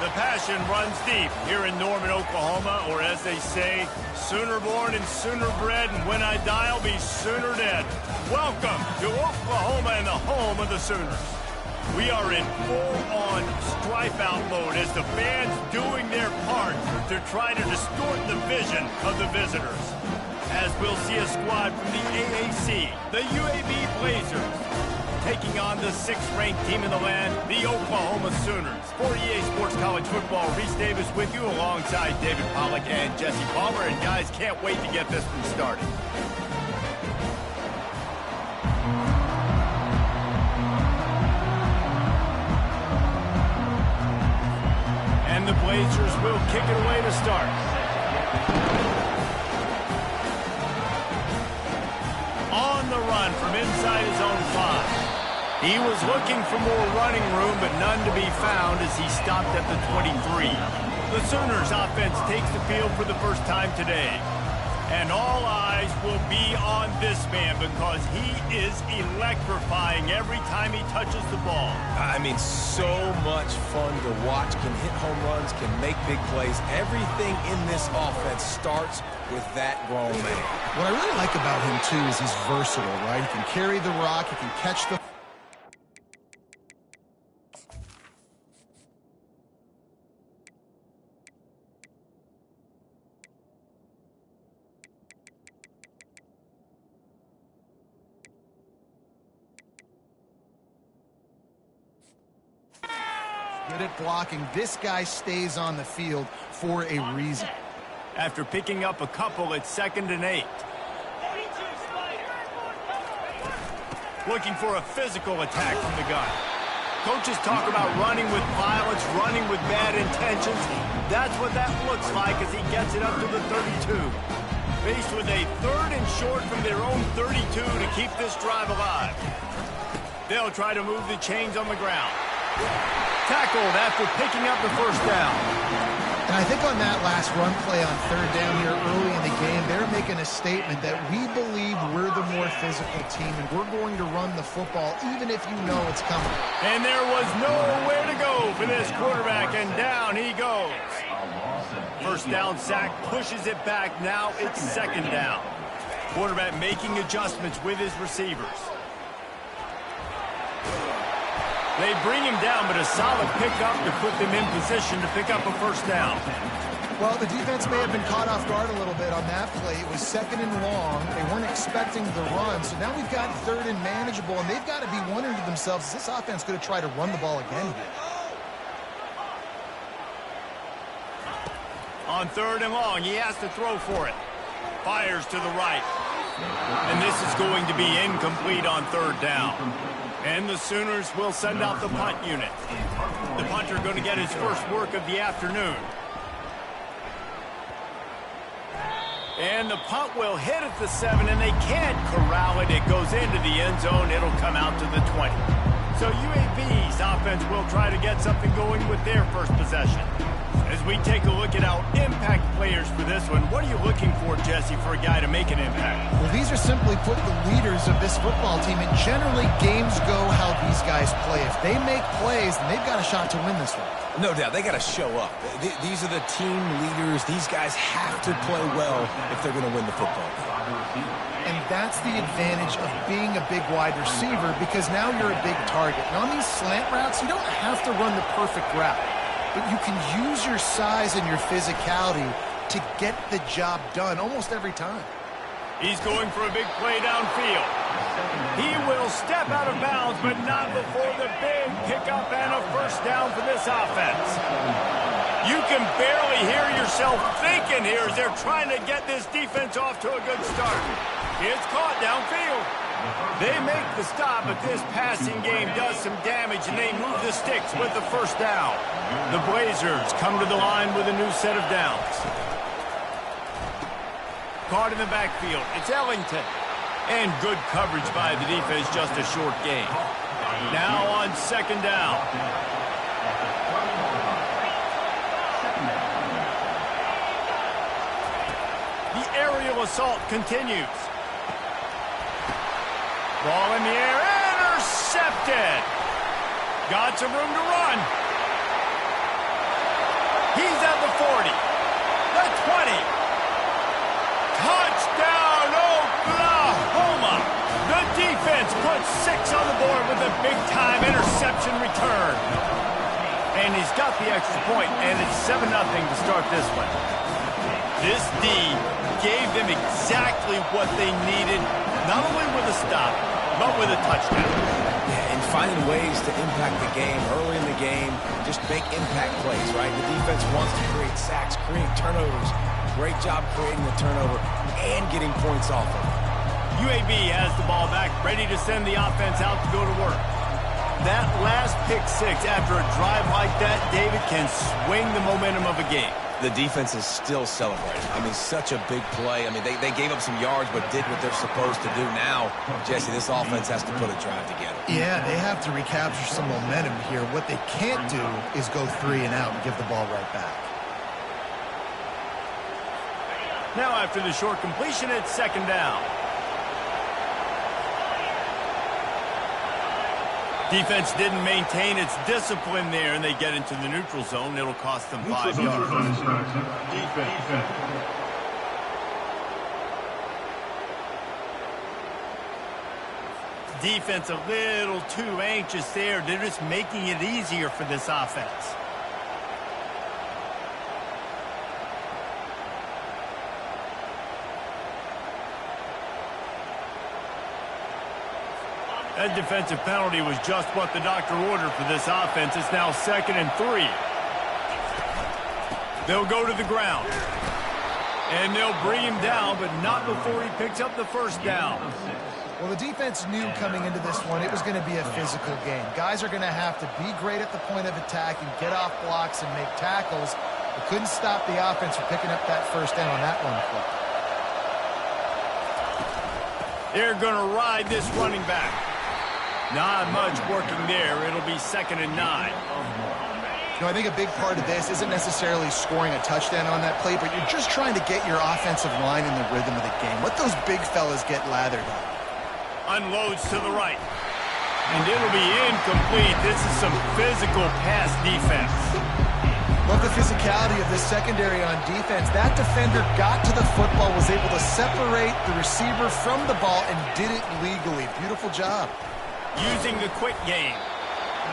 The passion runs deep here in Norman, Oklahoma, or as they say, sooner born and sooner bred, and when I die, I'll be sooner dead. Welcome to Oklahoma and the home of the Sooners. We are in full-on stripe-out mode as the fans doing their part to try to distort the vision of the visitors. As we'll see a squad from the AAC, the UAB Blazers, taking on the 6th-ranked team in the land, the Oklahoma Sooners. For EA Sports College Football, Reese Davis with you alongside David Pollack and Jesse Palmer. And guys, can't wait to get this one started. And the Blazers will kick it away to start. On the run from inside his own 5. He was looking for more running room, but none to be found as he stopped at the 23. The Sooners offense takes the field for the first time today. And all eyes will be on this man because he is electrifying every time he touches the ball. I mean, so much fun to watch. Can hit home runs, can make big plays. Everything in this offense starts with that grown man. What I really like about him, too, is he's versatile, right? He can carry the rock, he can catch the... Good at blocking. This guy stays on the field for a reason. After picking up a couple, it's 2nd and 8. Looking for a physical attack from the gun. Coaches talk about running with violence, running with bad intentions. That's what that looks like as he gets it up to the 32. Faced with a 3rd and short from their own 32 to keep this drive alive. They'll try to move the chains on the ground. Tackled after picking up the 1st down. And I think on that last run play on 3rd down here early in the game, they're making a statement that we believe we're the more physical team and we're going to run the football even if you know it's coming. And there was nowhere to go for this quarterback, and down he goes. 1st down sack pushes it back. Now it's 2nd down. Quarterback making adjustments with his receivers. They bring him down, but a solid pickup to put them in position to pick up a 1st down. Well, the defense may have been caught off guard a little bit on that play. It was 2nd and long. They weren't expecting the run, so now we've got 3rd and manageable, and they've got to be wondering to themselves, is this offense going to try to run the ball again here? On 3rd and long, he has to throw for it. Fires to the right. And this is going to be incomplete on 3rd down. And the Sooners will send out the punt unit. The punter going to get his first work of the afternoon. And the punt will hit at the 7, and they can't corral it. It goes into the end zone. It'll come out to the 20. So UAB's offense will try to get something going with their first possession. As we take a look at our impact players for this one, what are you looking for, Jesse, for a guy to make an impact? Well, these are simply put the leaders of this football team, and generally games go how these guys play. If they make plays, then they've got a shot to win this one. No doubt, they got to show up. These are the team leaders. These guys have to play well if they're going to win the football. And that's the advantage of being a big wide receiver, because now you're a big target. And on these slant routes, you don't have to run the perfect route, but you can use your size and your physicality to get the job done almost every time. He's going for a big play downfield. He will step out of bounds, but not before the big pickup and a 1st down for this offense. You can barely hear yourself thinking here as they're trying to get this defense off to a good start. It's caught downfield. They make the stop, but this passing game does some damage, and they move the sticks with the 1st down. The Blazers come to the line with a new set of downs. Caught in the backfield. It's Ellington. And good coverage by the defense, just a short gain. Now on 2nd down. The aerial assault continues. Ball in the air, intercepted. Got some room to run. Touchdown, Oklahoma! The defense puts 6 on the board with a big-time interception return. And he's got the extra point, and it's 7-0 to start this one. This D gave them exactly what they needed, not only with a stop, but with a touchdown. Yeah, and finding ways to impact the game early in the game, just make impact plays, right? The defense wants to create sacks, create turnovers. Great job creating the turnover and getting points off of it. UAB has the ball back, ready to send the offense out to go to work. That last pick 6 after a drive like that, David, can swing the momentum of a game. The defense is still celebrating. I mean, such a big play. I mean, they gave up some yards but did what they're supposed to do. Now, Jesse, this offense has to put a drive together. Yeah, they have to recapture some momentum here. What they can't do is go 3 and out and give the ball right back. Now after the short completion, it's 2nd down. Defense didn't maintain its discipline there, and they get into the neutral zone. It'll cost them 5 yards. Defense a little too anxious there. They're just making it easier for this offense. That defensive penalty was just what the doctor ordered for this offense. It's now 2nd and 3. They'll go to the ground. And they'll bring him down, but not before he picks up the 1st down. Well, the defense knew coming into this one it was going to be a physical game. Guys are going to have to be great at the point of attack and get off blocks and make tackles. They couldn't stop the offense from picking up that 1st down on that one play. They're going to ride this running back. Not much working there. It'll be 2nd and 9. You know, I think a big part of this isn't necessarily scoring a touchdown on that play, but you're just trying to get your offensive line in the rhythm of the game. Let those big fellas get lathered up. Unloads to the right. And it'll be incomplete. This is some physical pass defense. Love the physicality of this secondary on defense. That defender got to the football, was able to separate the receiver from the ball, and did it legally. Beautiful job. Using the quick game.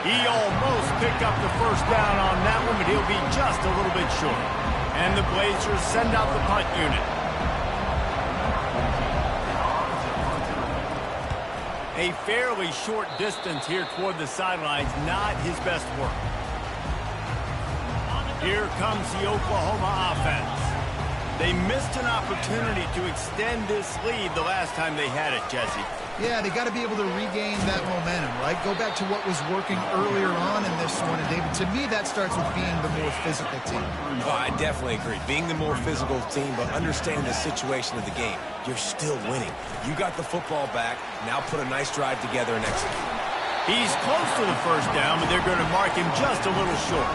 He almost picked up the 1st down on that one, but he'll be just a little bit short. And the Blazers send out the punt unit. A fairly short distance here toward the sidelines, not his best work. Here comes the Oklahoma offense. They missed an opportunity to extend this lead the last time they had it, Jesse. Yeah, they got to be able to regain that momentum, right? Go back to what was working earlier on in this one. And David, to me, that starts with being the more physical team. Oh, I definitely agree. Being the more physical team, but understanding the situation of the game. You're still winning. You got the football back. Now put a nice drive together and execute. He's close to the 1st down, but they're going to mark him just a little short.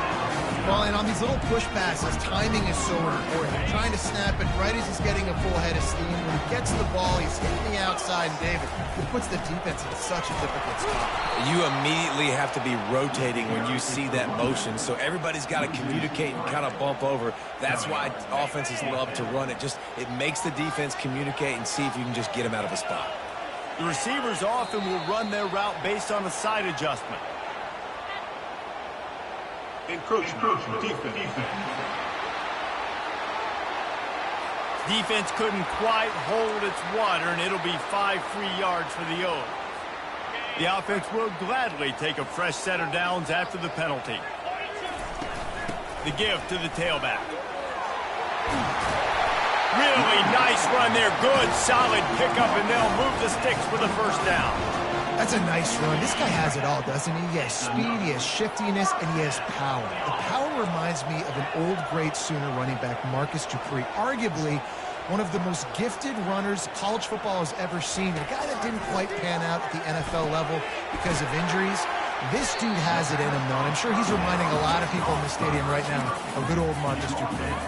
Well, and on these little push passes, timing is so important. You're trying to snap it right as he's getting a full head of steam. When he gets the ball, he's hitting the outside, and David, it puts the defense in such a difficult spot. You immediately have to be rotating when you see that motion, so everybody's got to communicate and kind of bump over. That's why offenses love to run it. It makes the defense communicate and see if you can just get him out of a spot. The receivers often will run their route based on a side adjustment. Encroachment, defense. Defense couldn't quite hold its water, and it'll be 5 free yards for the O's. The offense will gladly take a fresh set of downs after the penalty. The give to the tailback. Really nice run there. Good, solid pickup, and they'll move the sticks for the 1st down. That's a nice run. This guy has it all, doesn't he? He has speed, he has shiftiness, and he has power. The power reminds me of an old, great Sooner running back, Marcus Dupree. Arguably one of the most gifted runners college football has ever seen. A guy that didn't quite pan out at the NFL level because of injuries. This dude has it in him, though, and I'm sure he's reminding a lot of people in the stadium right now of good old Marcus Dupree.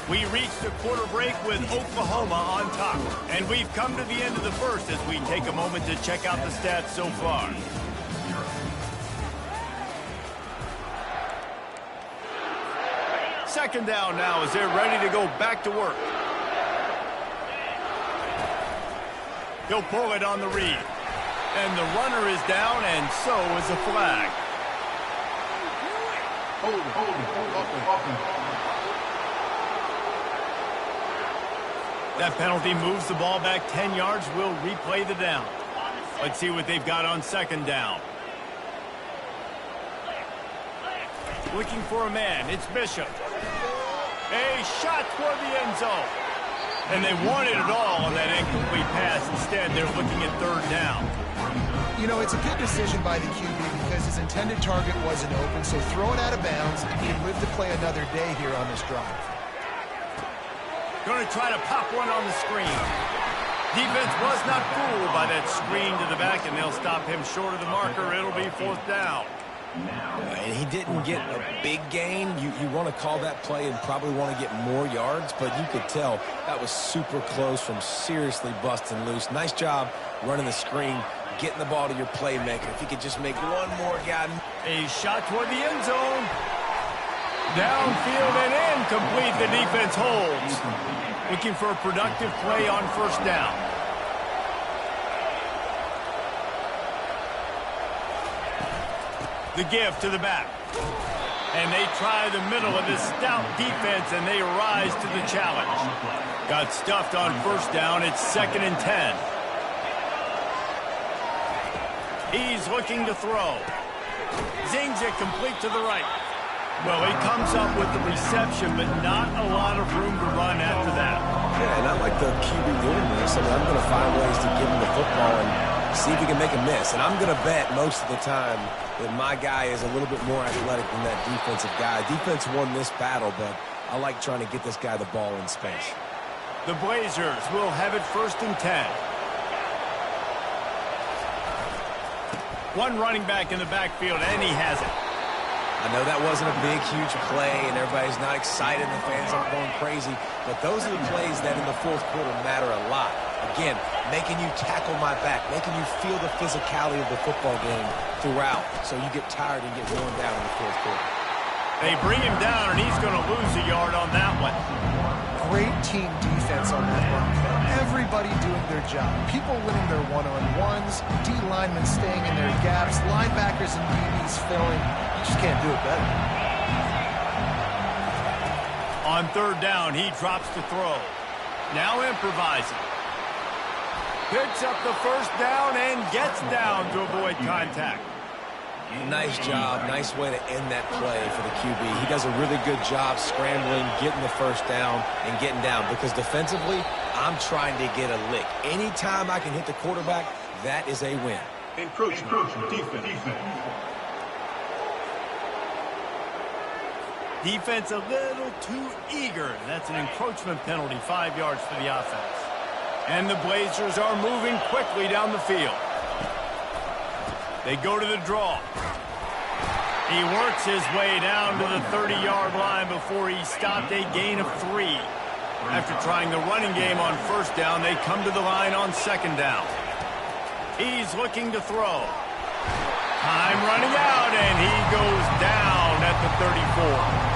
We reached the quarter break with Oklahoma on top. And we've come to the end of the 1st as we take a moment to check out the stats so far. Second down now as they're ready to go back to work. He'll pull it on the read. And the runner is down, and so is a flag. That penalty moves the ball back 10 yards. We'll replay the down. Let's see what they've got on second down. Looking for a man. It's Bishop. A shot toward the end zone. And they wanted it all on that incomplete pass. Instead, they're looking at third down. You know, it's a good decision by the QB because his intended target wasn't open, so throw it out of bounds and he can live to play another day here on this drive. Going to try to pop one on the screen. Defense was not fooled by that screen to the back, and they'll stop him short of the marker. It'll be fourth down. And he didn't get a big gain. You want to call that play and probably want to get more yards, but you could tell that was super close from seriously busting loose. Nice job running the screen, getting the ball to your playmaker. If he could just make one more guy. A shot toward the end zone. Downfield and incomplete. The defense holds. Looking for a productive play on first down. The give to the back. And they try the middle of this stout defense, and they rise to the challenge. Got stuffed on first down. It's 2nd and 10. He's looking to throw. Zings it complete to the right. Well, he comes up with the reception, but not a lot of room to run after that. Yeah, and I like the QB doing this. I mean, I'm going to find ways to give him the football and see if he can make a miss. And I'm going to bet most of the time that my guy is a little bit more athletic than that defensive guy. Defense won this battle, but I like trying to get this guy the ball in space. The Blazers will have it 1st and 10. One running back in the backfield, and he has it. I know that wasn't a big, huge play, and everybody's not excited, the fans aren't going crazy, but those are the plays that in the fourth quarter matter a lot. Again, making you tackle my back, making you feel the physicality of the football game throughout, so you get tired and get worn down in the fourth quarter. They bring him down, and he's going to lose a yard on that one. Great team defense on that one. Everybody doing their job. People winning their one-on-ones, D linemen staying in their gaps, linebackers and DBs filling. You just can't do it better. On third down, he drops to throw. Now improvising. Picks up the first down and gets down to avoid contact. Nice job. Nice way to end that play for the QB. He does a really good job scrambling, getting the first down, and getting down. Because defensively, I'm trying to get a lick. Anytime I can hit the quarterback, that is a win. Encroachment. Defense. Defense a little too eager. That's an encroachment penalty, 5 yards for the offense. And the Blazers are moving quickly down the field. They go to the draw. He works his way down to the 30-yard line before he stopped, a gain of 3. After trying the running game on first down, they come to the line on second down. He's looking to throw. Time running out, and he goes down at the 34.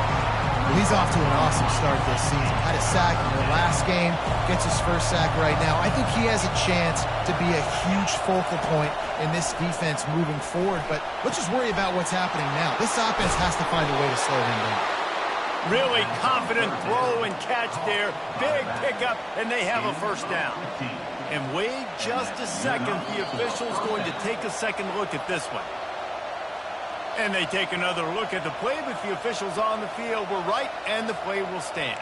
He's off to an awesome start this season. Had a sack in the last game, gets his first sack right now. I think he has a chance to be a huge focal point in this defense moving forward, but let's just worry about what's happening now. This offense has to find a way to slow him down. Really confident throw and catch there. Big pickup, and they have a first down. And wait just a second. The official's going to take a second look at this one. And they take another look at the play, but the officials on the field were right, and the play will stand.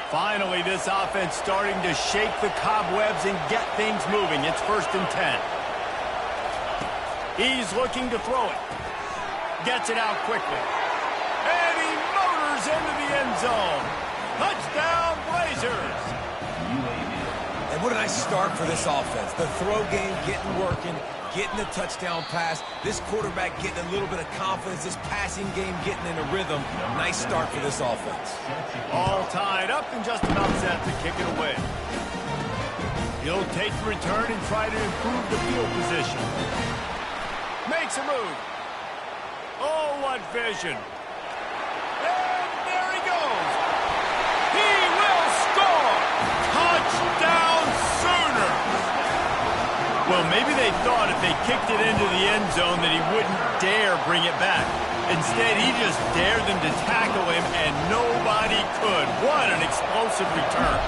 Finally, this offense starting to shake the cobwebs and get things moving. It's 1st and 10. He's looking to throw it. Gets it out quickly. And he motors into the end zone. Touchdown, Blazers. And what a nice start for this offense. The throw game getting working, getting the touchdown pass. This quarterback getting a little bit of confidence. This passing game getting in a rhythm. Nice start for this offense. All tied up and just about set to kick it away. He'll take the return and try to improve the field position. Makes a move. Oh, what vision. Well, maybe they thought if they kicked it into the end zone that he wouldn't dare bring it back. Instead, he just dared them to tackle him, and nobody could. What an explosive return.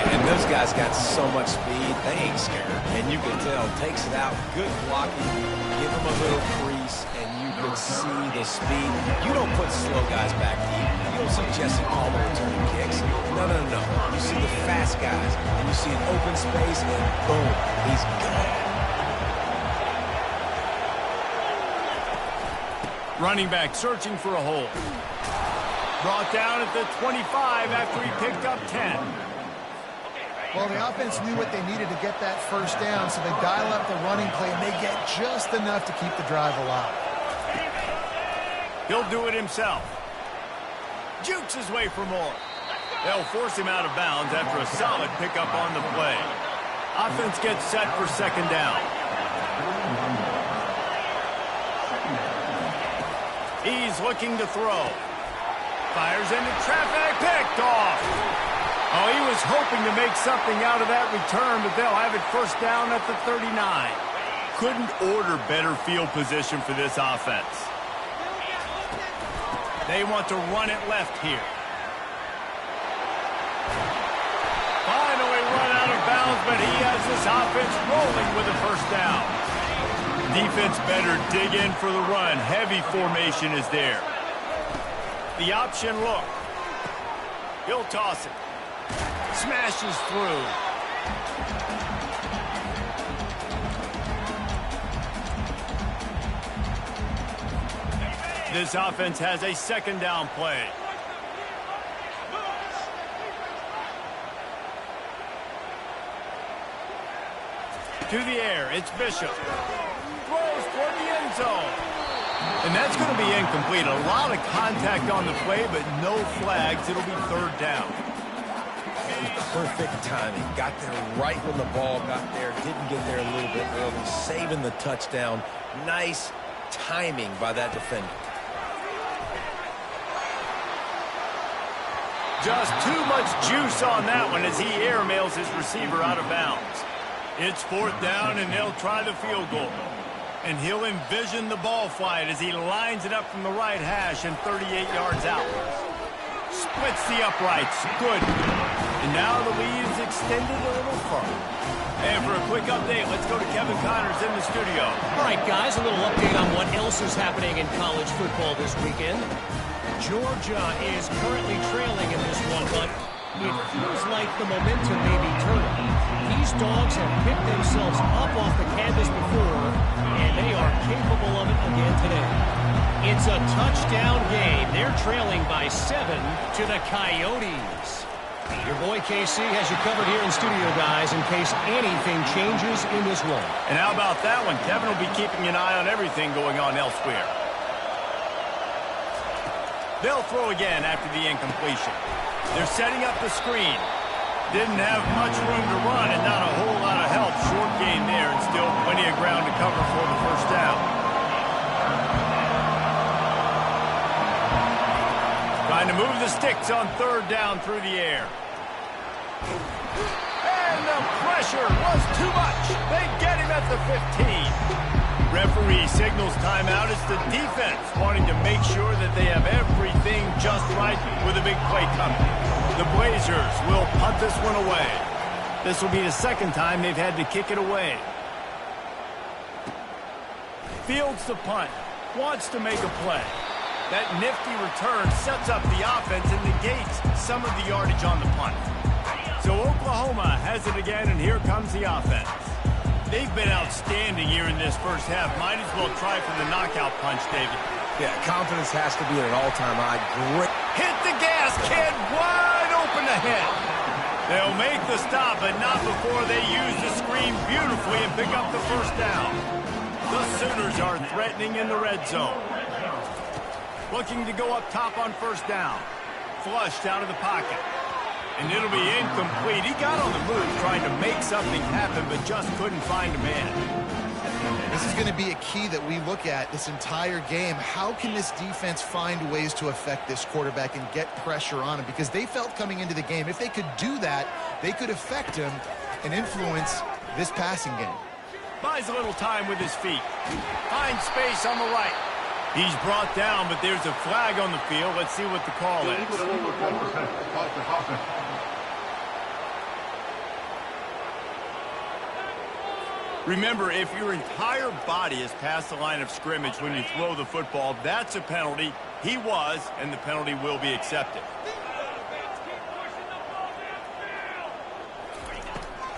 And those guys got so much speed, they ain't scared. And you can tell, takes it out, good blocking, give them a little crease, and you can see the speed. You don't put slow guys back deep. You don't see Jesse Palmer returning kicks. No. You see the fast guys, and you see an open space, and boom, he's gone. Running back searching for a hole. Brought down at the 25 after he picked up 10. Well, the offense knew what they needed to get that first down, so they dial up the running play, and they get just enough to keep the drive alive. He'll do it himself. Jukes his way for more. They'll force him out of bounds after a solid pickup on the play. Offense gets set for second down. He's looking to throw. Fires into traffic, picked off. Oh, he was hoping to make something out of that return, but they'll have it first down at the 39. Couldn't order better field position for this offense. They want to run it left here. Finally run out of bounds, but he has this offense rolling with a first down. Defense better dig in for the run. Heavy formation is there. The option look. He'll toss it. Smashes through. This offense has a second down play. To the air, it's Bishop. Throws toward the end zone. And that's going to be incomplete. A lot of contact on the play, but no flags. It'll be third down. Perfect timing. Got there right when the ball got there. Didn't get there a little bit early. Saving the touchdown. Nice timing by that defender. Just too much juice on that one as he airmails his receiver out of bounds. It's fourth down, and they'll try the field goal. And he'll envision the ball flight as he lines it up from the right hash and 38 yards out. Splits the uprights. Good. And now the lead is extended a little further. And for a quick update, let's go to Kevin Connors in the studio. All right, guys, a little update on what else is happening in college football this weekend. Georgia is currently trailing in this one, but it feels like the momentum may be turning. These dogs have picked themselves up off the canvas before, and they are capable of it again today. It's a touchdown game. They're trailing by 7 to the Coyotes. Your boy KC has you covered here in studio, guys, in case anything changes in this one. And how about that one? Kevin will be keeping an eye on everything going on elsewhere. They'll throw again after the incompletion. They're setting up the screen. Didn't have much room to run and not a whole lot of help. Short gain there and still plenty of ground to cover for the first down. Trying to move the sticks on third down through the air. And the pressure was too much. They get him at the 15. Referee signals timeout. It's the defense wanting to make sure that they have everything just right with a big play coming. The Blazers will punt this one away. This will be the second time they've had to kick it away. Fields the punt. Wants to make a play. That nifty return sets up the offense and negates some of the yardage on the punt. So Oklahoma has it again, and here comes the offense. They've been outstanding here in this first half. Might as well try for the knockout punch, David. Yeah, confidence has to be at an all-time high. Great. Hit the gas, kid. Wide open ahead. They'll make the stop, but not before they use the screen beautifully and pick up the first down. The Sooners are threatening in the red zone. Looking to go up top on first down. Flushed out of the pocket. And it'll be incomplete. He got on the move trying to make something happen, but just couldn't find a man. This is going to be a key that we look at this entire game. How can this defense find ways to affect this quarterback and get pressure on him? Because they felt coming into the game, if they could do that, they could affect him and influence this passing game. Buys a little time with his feet. Finds space on the right. He's brought down, but there's a flag on the field. Let's see what the call is. Remember, if your entire body is past the line of scrimmage when you throw the football, that's a penalty. He was, and the penalty will be accepted.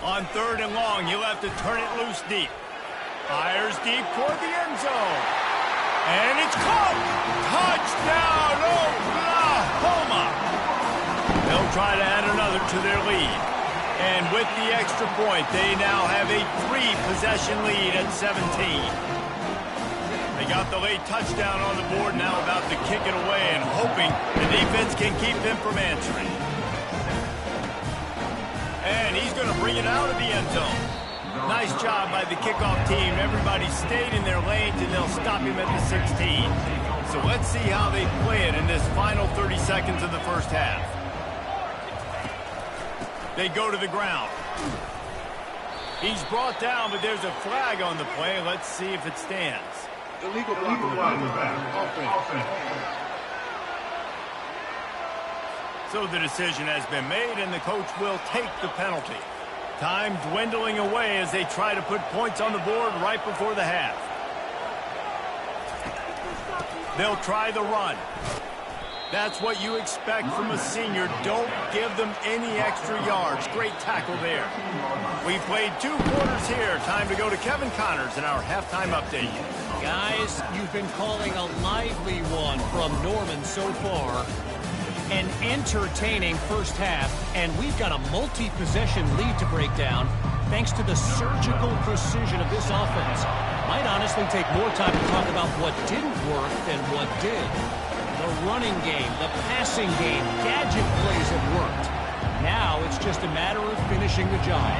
On 3rd and long, he'll have to turn it loose deep. Fires deep toward the end zone. And it's caught! Touchdown, Oklahoma! They'll try to add another to their lead. And with the extra point, they now have a 3-possession lead at 17. They got the late touchdown on the board, now about to kick it away and hoping the defense can keep them from answering. And he's going to bring it out of the end zone. Nice job by the kickoff team. Everybody stayed in their lanes, and they'll stop him at the 16. So let's see how they play it in this final 30 seconds of the first half. They go to the ground. He's brought down, but there's a flag on the play. Let's see if it stands. Illegal block in the back. Offense. So the decision has been made, and the coach will take the penalty. Time dwindling away as they try to put points on the board right before the half. They'll try the run. That's what you expect from a senior. Don't give them any extra yards. Great tackle there. We played 2 quarters here. Time to go to Kevin Connors in our halftime update. Guys, you've been calling a lively one from Norman so far. An entertaining first half, and we've got a multi-possession lead to break down thanks to the surgical precision of this offense. Might honestly take more time to talk about what didn't work than what did. The running game, the passing game, gadget plays have worked. Now it's just a matter of finishing the job.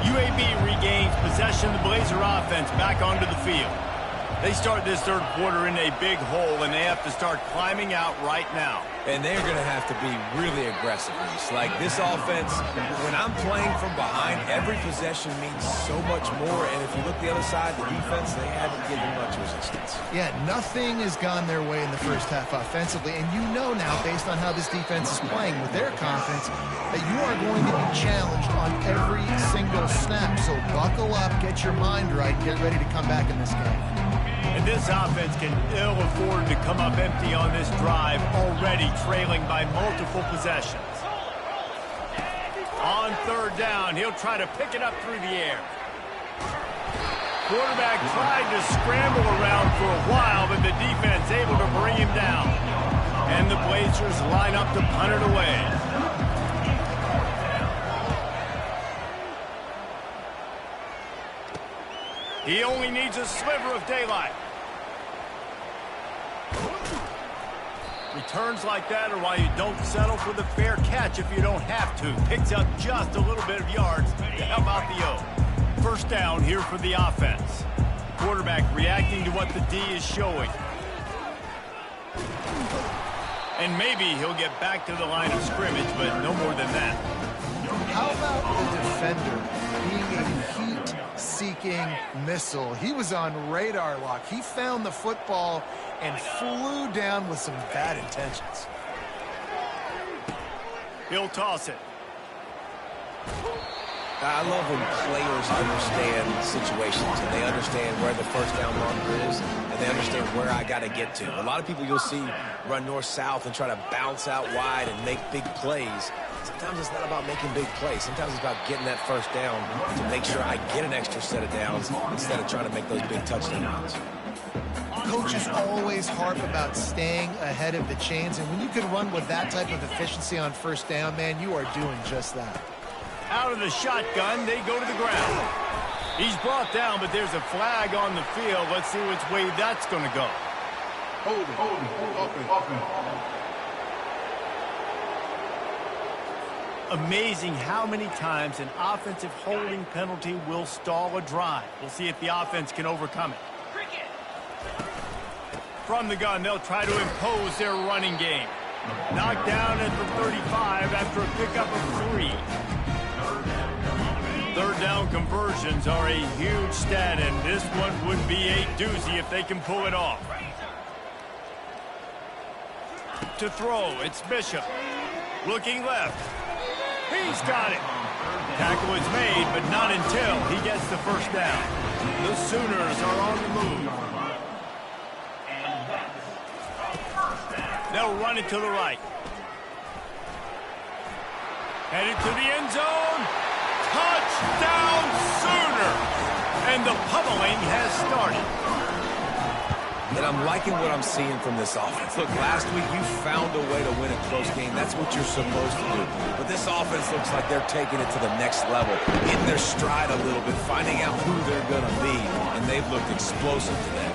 UAB regains possession of the Blazer offense back onto the field. They start this third quarter in a big hole, and they have to start climbing out right now. And they're going to have to be really aggressive. Like this offense, when I'm playing from behind, every possession means so much more. And if you look the other side, the defense, they haven't given much resistance. Yeah, nothing has gone their way in the first half offensively. And you know now, based on how this defense is playing with their confidence, that you are going to be challenged on every single snap. So buckle up, get your mind right, and get ready to come back in this game. And this offense can ill afford to come up empty on this drive, already trailing by multiple possessions. On 3rd down, he'll try to pick it up through the air. Quarterback tried to scramble around for a while, but the defense able to bring him down. And the Blazers line up to punt it away. He only needs a sliver of daylight. Returns like that are why you don't settle for the fair catch if you don't have to. Picks up just a little bit of yards to help out the O. First down here for the offense. Quarterback reacting to what the D is showing. And maybe he'll get back to the line of scrimmage, but no more than that. How about the defender being a heat-seeking missile? He was on radar lock. He found the football and flew down with some bad intentions. He'll toss it. I love when players understand situations and they understand where the first down marker is and they understand where I got to get to. A lot of people you'll see run north-south and try to bounce out wide and make big plays. Sometimes it's not about making big plays. Sometimes it's about getting that first down to make sure I get an extra set of downs instead of trying to make those big touchdowns. Coaches always harp about staying ahead of the chains, and when you can run with that type of efficiency on first down, man, you are doing just that. Out of the shotgun, they go to the ground. He's brought down, but there's a flag on the field. Let's see which way that's going to go. Hold it. Amazing how many times an offensive holding penalty will stall a drive. We'll see if the offense can overcome it. From the gun, they'll try to impose their running game. Knocked down at the 35 after a pickup of 3. Third down conversions are a huge stat, and this one would be a doozy if they can pull it off. To throw, it's Bishop. Looking left. He's got it. Tackle is made, but not until he gets the first down. The Sooners are on the move. They'll run it to the right. Headed to the end zone. Touchdown Sooners! And the pummeling has started. And I'm liking what I'm seeing from this offense. Look, last week you found a way to win a close game. That's what you're supposed to do. But this offense looks like they're taking it to the next level, getting their stride a little bit, finding out who they're going to be. And they've looked explosive today.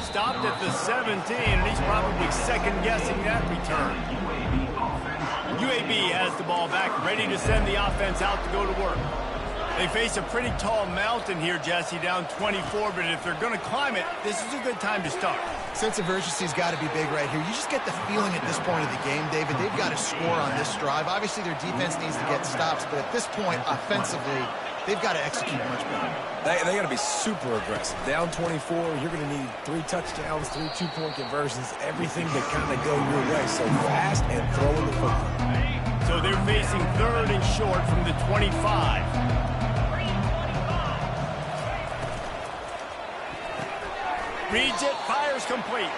Stopped at the 17, and he's probably second-guessing that return. UAB has the ball back, ready to send the offense out to go to work. They face a pretty tall mountain here, Jesse, down 24, but if they're going to climb it, this is a good time to start. Sense of urgency's got to be big right here. You just get the feeling at this point of the game, David, they've got to score on this drive. Obviously, their defense needs to get stops, but at this point, offensively, they've got to execute much better. They got to be super aggressive. Down 24, you're going to need 3 touchdowns, 3 two-point conversions, everything to kind of go your way. So fast and throwing the football. So they're facing third and short from the 25. Reads it, fires complete.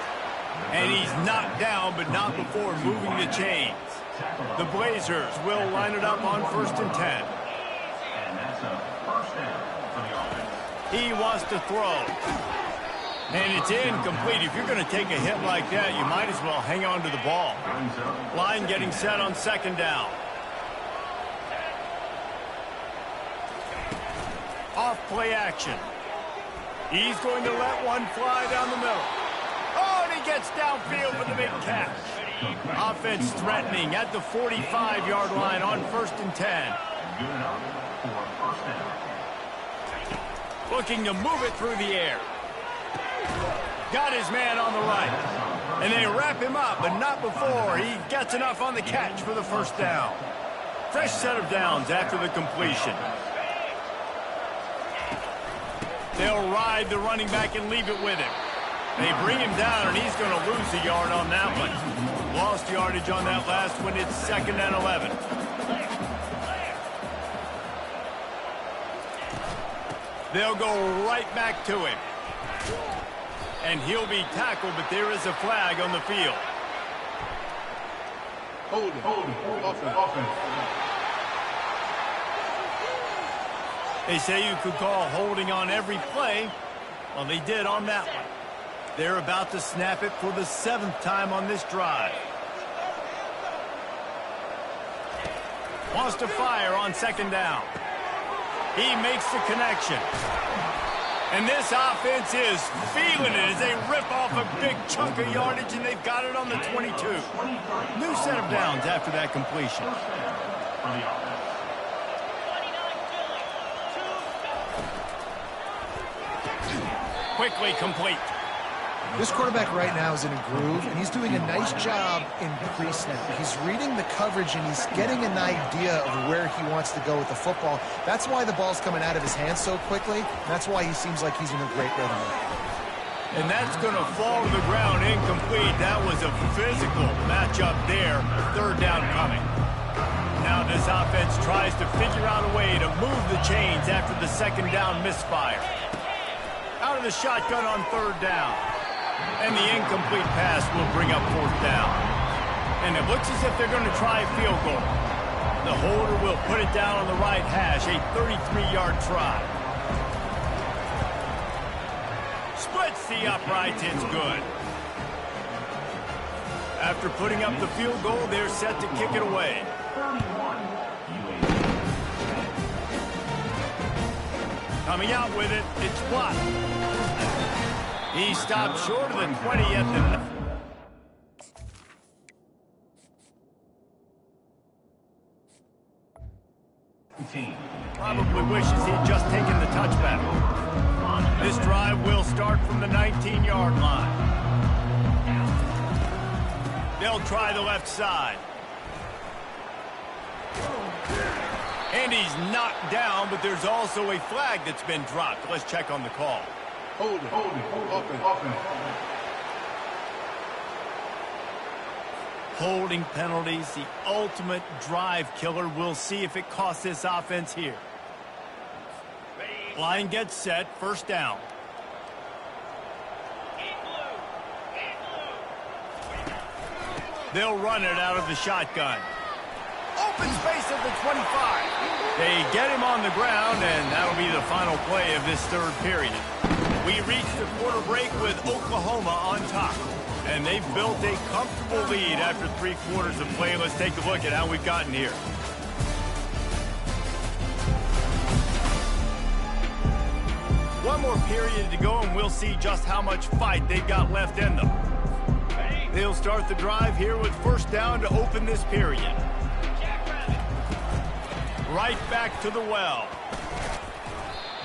And he's knocked down, but not before moving the chains. The Blazers will line it up on 1st and 10. He wants to throw. And it's incomplete. If you're going to take a hit like that, you might as well hang on to the ball. Line getting set on 2nd down. Off play action. He's going to let one fly down the middle. Oh, and he gets downfield for the big catch. Offense threatening at the 45-yard line on 1st and 10. Looking to move it through the air. Got his man on the right. And they wrap him up, but not before he gets enough on the catch for the 1st down. Fresh set of downs after the completion. They'll ride the running back and leave it with him. They bring him down, and he's going to lose a yard on that one. Lost yardage on that last one. It's 2nd and 11. They'll go right back to him. And he'll be tackled, but there is a flag on the field. Hold offense. They say you could call holding on every play. Well, they did on that one. They're about to snap it for the 7th time on this drive. Wants to fire on 2nd down. He makes the connection. And this offense is feeling it as they rip off a big chunk of yardage, and they've got it on the 22. New set of downs after that completion. Quickly complete. This quarterback right now is in a groove, and he's doing a nice job in pre-snap. He's reading the coverage, and he's getting an idea of where he wants to go with the football. That's why the ball's coming out of his hands so quickly. That's why he seems like he's in a great rhythm. And that's going to fall to the ground incomplete. That was a physical matchup there. 3rd down coming. Now this offense tries to figure out a way to move the chains after the 2nd down misfire. Out of the shotgun on 3rd down. And the incomplete pass will bring up 4th down. And it looks as if they're going to try a field goal. The holder will put it down on the right hash, a 33-yard try. Splits the uprights, it's good. After putting up the field goal, they're set to kick it away. Coming out with it, it's blocked. He stopped short of the 20 at the... Probably wishes he'd just taken the touchback. This drive will start from the 19-yard line. They'll try the left side. And he's knocked down, but there's also a flag that's been dropped. Let's check on the call. Hold it. Offense. Holding penalties, the ultimate drive killer. We'll see if it costs this offense here. Line gets set, first down. They'll run it out of the shotgun. Open space at the 25. They get him on the ground, and that'll be the final play of this third period. We reach the quarter break with Oklahoma on top. And they've built a comfortable lead after 3 quarters of play. Let's take a look at how we've gotten here. One more period to go, and we'll see just how much fight they've got left in them. They'll start the drive here with first down to open this period. Right back to the well.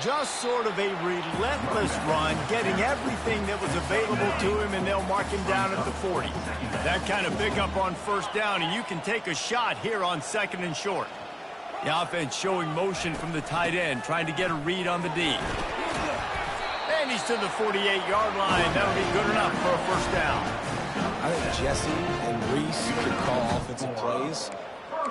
Just sort of a relentless run, getting everything that was available to him, and they'll mark him down at the 40. That kind of pickup on first down, and you can take a shot here on 2nd and short. The offense showing motion from the tight end, trying to get a read on the D. And he's to the 48-yard line. That'll be good enough for a first down. I think Jesse and Reese could call offensive plays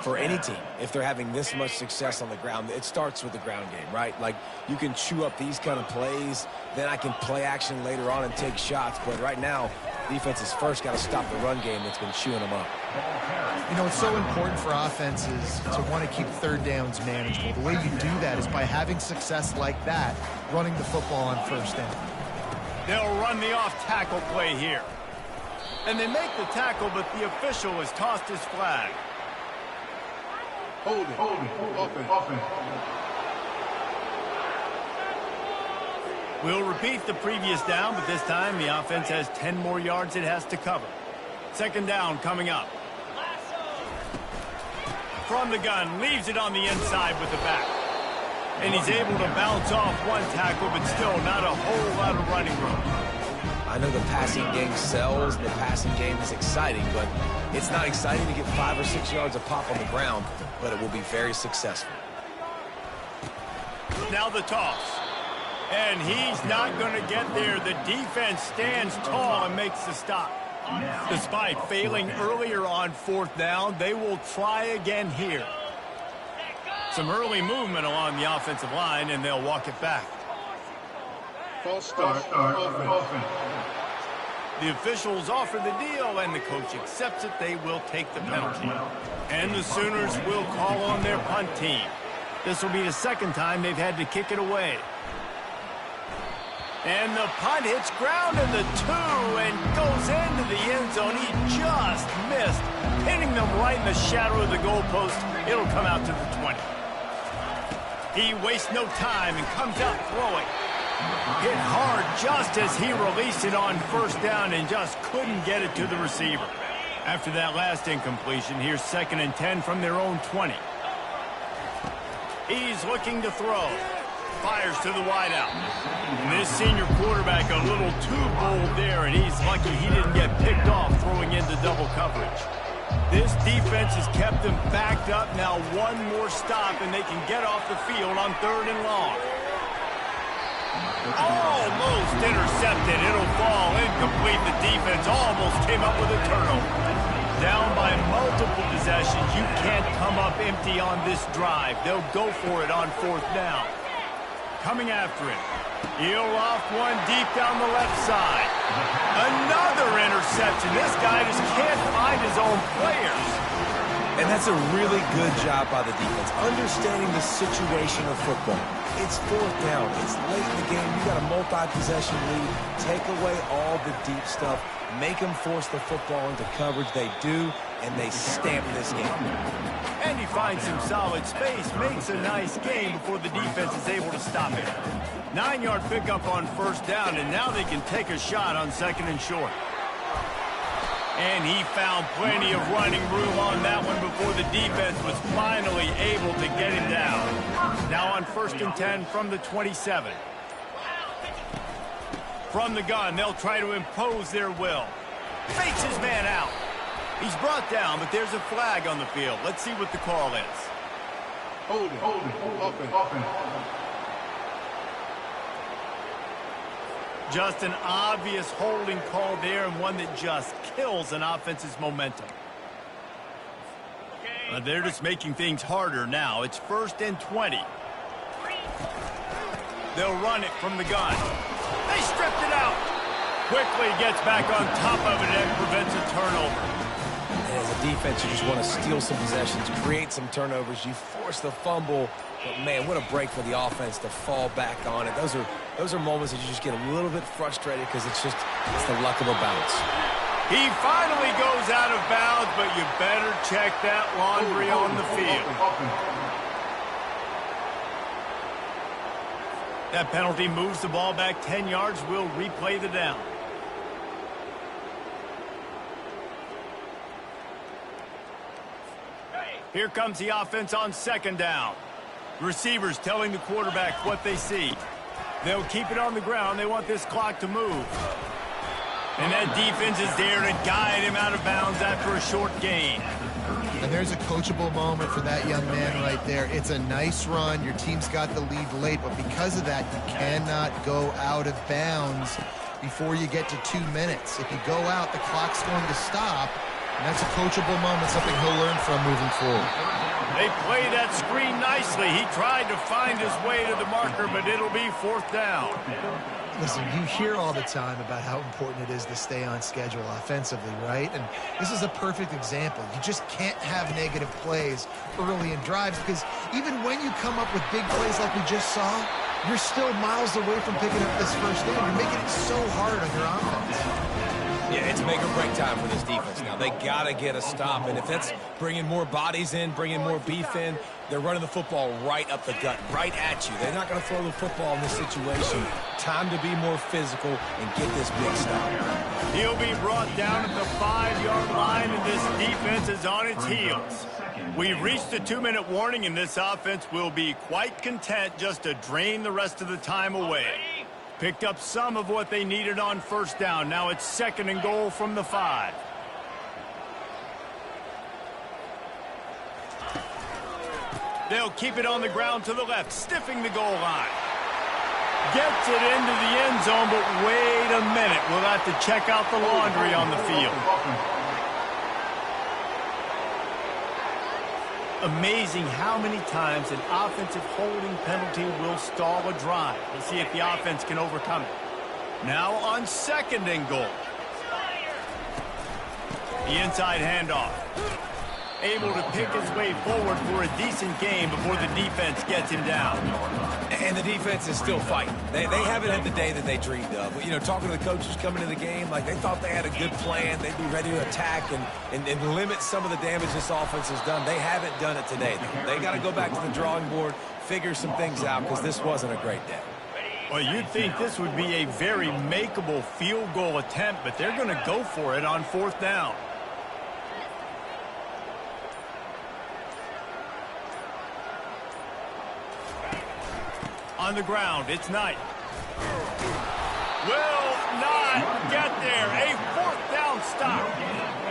for any team. If they're having this much success on the ground, it starts with the ground game, right? Like, you can chew up these kind of plays, then I can play action later on and take shots. But right now, defense has first got to stop the run game that's been chewing them up. You know, it's so important for offenses to want to keep third downs manageable. The way you do that is by having success like that, running the football on first down. They'll run the off-tackle play here. And they make the tackle, but the official has tossed his flag. Hold it. Offense. We'll repeat the previous down, but this time the offense has 10 more yards it has to cover. Second down coming up. From the gun, leaves it on the inside with the back. And he's able to bounce off one tackle, but still not a whole lot of running room. I know the passing game sells, the passing game is exciting, but it's not exciting to get 5 or 6 yards a pop on the ground, but it will be very successful. Now the toss. And he's not going to get there. The defense stands tall and makes the stop. Despite failing earlier on fourth down, they will try again here. Some early movement along the offensive line, and they'll walk it back. False start. Offense. The officials offer the deal, and the coach accepts it. They will take the penalty. And the Sooners will call on their punt team. This will be the second time they've had to kick it away. And the punt hits ground in the 2 and goes into the end zone. He just missed, hitting them right in the shadow of the goalpost. It'll come out to the 20. He wastes no time and comes out throwing. Hit hard just as he released it on first down and just couldn't get it to the receiver. After that last incompletion, here's 2nd and 10 from their own 20. He's looking to throw. Fires to the wideout. And this senior quarterback a little too bold there, and he's lucky he didn't get picked off throwing into double coverage. This defense has kept them backed up. Now one more stop, and they can get off the field on 3rd and long. Almost intercepted. It'll fall incomplete. The defense almost came up with a turnover. Down by multiple possessions. You can't come up empty on this drive. They'll go for it on 4th down. Coming after him. He'll loft one deep down the left side. Another interception. This guy just can't find his own players. And that's a really good job by the defense, understanding the situation of football. It's 4th down. It's late in the game. You got a multi-possession lead. Take away all the deep stuff. Make them force the football into coverage. They do, and they stamp this game. And he finds some solid space, makes a nice game before the defense is able to stop it. 9-yard pickup on first down, and now they can take a shot on 2nd and short. And he found plenty of running room on that one before the defense was finally able to get him down. Now on 1st and 10 from the 27. From the gun, they'll try to impose their will. Fakes his man out. He's brought down, but there's a flag on the field. Let's see what the call is. Offense. Just an obvious holding call there, and one that just kills an offense's momentum. They're just making things harder now. It's 1st and 20. They'll run it from the gun. They stripped it out. Quickly gets back on top of it and prevents a turnover. And as a defense, you just want to steal some possessions, create some turnovers. You force the fumble. But, man, what a break for the offense to fall back on it. Those are moments that you just get a little bit frustrated because it's the luck of a bounce. He finally goes out of bounds, but you better check that laundry on the field. That penalty moves the ball back 10 yards. We'll replay the down. Here comes the offense on 2nd down. Receivers telling the quarterback what they see. They'll keep it on the ground. They want this clock to move. And that defense is there to guide him out of bounds after a short gain. And there's a coachable moment for that young man right there. It's a nice run. Your team's got the lead late, but because of that, you cannot go out of bounds before you get to 2 minutes. If you go out, the clock's going to stop, and that's a coachable moment, something he'll learn from moving forward. They played that screen nicely. He tried to find his way to the marker, but it'll be 4th down. Listen, you hear all the time about how important it is to stay on schedule offensively, right? And this is a perfect example. You just can't have negative plays early in drives because even when you come up with big plays like we just saw, you're still miles away from picking up this first down. You're making it so hard on your offense. Yeah, it's make or break time for this defense now. They got to get a stop, and if that's bringing more bodies in, bringing more beef in, they're running the football right up the gut, right at you. They're not going to throw the football in this situation. Time to be more physical and get this big stop. He'll be brought down at the 5-yard line, and this defense is on its heels. We've reached the 2-minute warning, and this offense will be quite content just to drain the rest of the time away. Picked up some of what they needed on 1st down. Now it's 2nd and goal from the 5. They'll keep it on the ground to the left, stiffing the goal line. Gets it into the end zone, but wait a minute. We'll have to check out the laundry on the field. Amazing how many times an offensive holding penalty will stall a drive. We'll see if the offense can overcome it. Now on 2nd and goal. The inside handoff. Able to pick his way forward for a decent game before the defense gets him down. And the defense is still fighting. They haven't had the day that they dreamed of. You know, talking to the coaches coming to the game, like they thought they had a good plan. They'd be ready to attack and limit some of the damage this offense has done. They haven't done it today. They got to go back to the drawing board, figure some things out because this wasn't a great day. Well, you'd think this would be a very makeable field goal attempt, but they're going to go for it on 4th down. On the ground, it's Knight. Will not get there. A 4th down stop.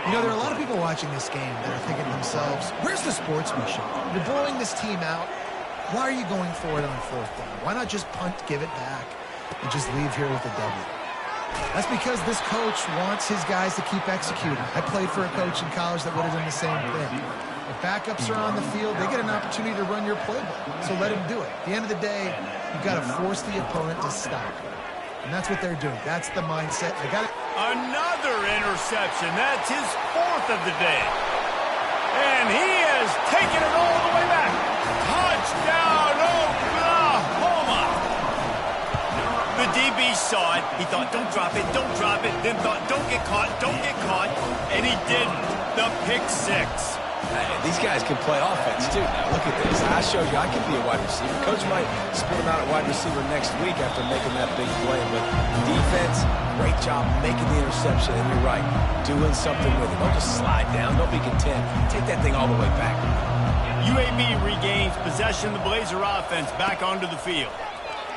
You know, there are a lot of people watching this game that are thinking to themselves, where's the sportsmanship? You're blowing this team out. Why are you going for it on 4th down? Why not just punt, give it back, and just leave here with a W? That's because this coach wants his guys to keep executing. I played for a coach in college that would have done the same thing. If backups are on the field, they get an opportunity to run your playbook. So let them do it. At the end of the day, you've got to force the opponent to stop. And that's what they're doing. That's the mindset. They got it. Another interception. That's his 4th of the day. And he has taken it all the way back. Touchdown, Oklahoma. The DB saw it. He thought, don't drop it, don't drop it. Then thought, don't get caught, don't get caught. And he didn't. The pick 6. These guys can play offense, too. Now, look at this. I showed you I can be a wide receiver. Coach might split him out at wide receiver next week after making that big play. But defense, great job making the interception. And you're right, doing something with it. Don't just slide down. Don't be content. Take that thing all the way back. UAB regains possession of the Blazer offense back onto the field.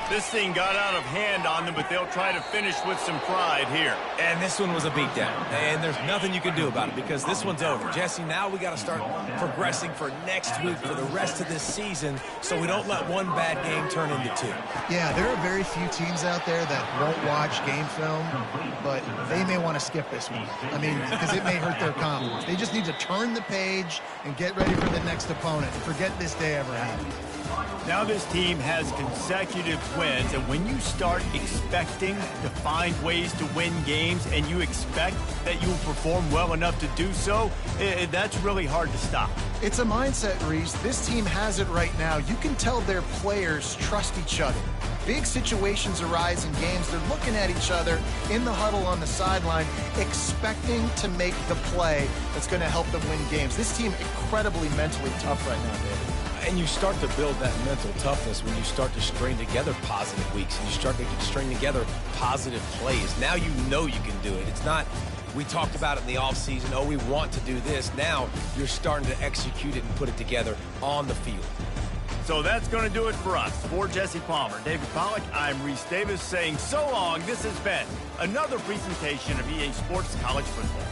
This thing got out of hand on them, but they'll try to finish with some pride here. And this one was a beatdown. And there's nothing you can do about it because this one's over. Jesse, now we got to start progressing for next week for the rest of this season so we don't let one bad game turn into two. Yeah, there are very few teams out there that won't watch game film, but they may want to skip this one. I mean, because it may hurt their confidence. They just need to turn the page and get ready for the next opponent. Forget this day ever happened. Now this team has consecutive wins, and when you start expecting to find ways to win games and you expect that you will perform well enough to do so, that's really hard to stop. It's a mindset, Reese. This team has it right now. You can tell their players trust each other. Big situations arise in games. They're looking at each other in the huddle on the sideline, expecting to make the play that's going to help them win games. This team incredibly mentally tough right now, David. And you start to build that mental toughness when you start to string together positive weeks and you start to string together positive plays. Now you know you can do it. It's not, we talked about it in the offseason, oh, we want to do this. Now you're starting to execute it and put it together on the field. So that's going to do it for us. For Jesse Palmer, David Pollack, I'm Reese Davis saying so long. This has been another presentation of EA Sports College Football.